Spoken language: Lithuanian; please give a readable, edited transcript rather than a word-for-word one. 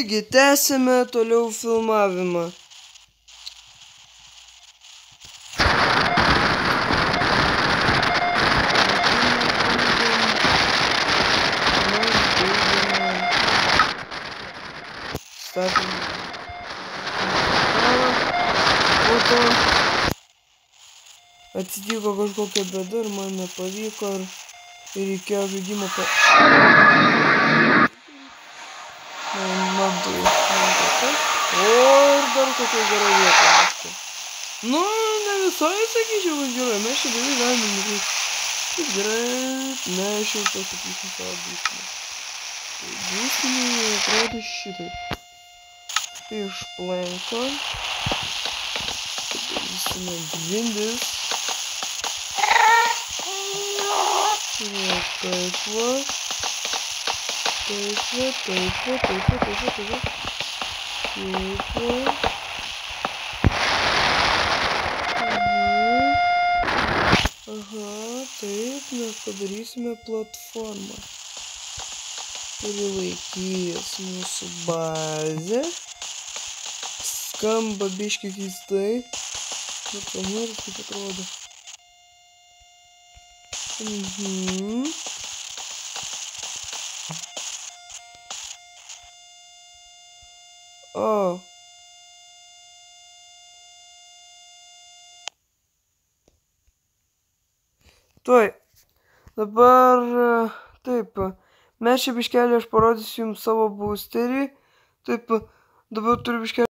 Taigi, tęsime toliau filmavimą. Statome. Po to atsitiko kažkokia bėda ir man nepavyko ir reikėjo žaidimą O, ir dar kokia gera vieta. Nu, ne visai sakyčiau, kad gerai, mes čia beveik galime nukreipti. Taip gerai, ne, aš jau pasakysiu savo būstinę. Tai būstinė atrodo šitaip. Iš planko. Padarysime grindis. Taip va. Taip va. Aha, taip, mes padarysime platformą, kuri laikys mūsų bazę. Skamba biški keistai, bet kameras kaip atrodo. O. Tuoj. Dabar, taip, mes čia biškelį aš parodysiu jums savo boosterį. Taip, dabar turiu biškelį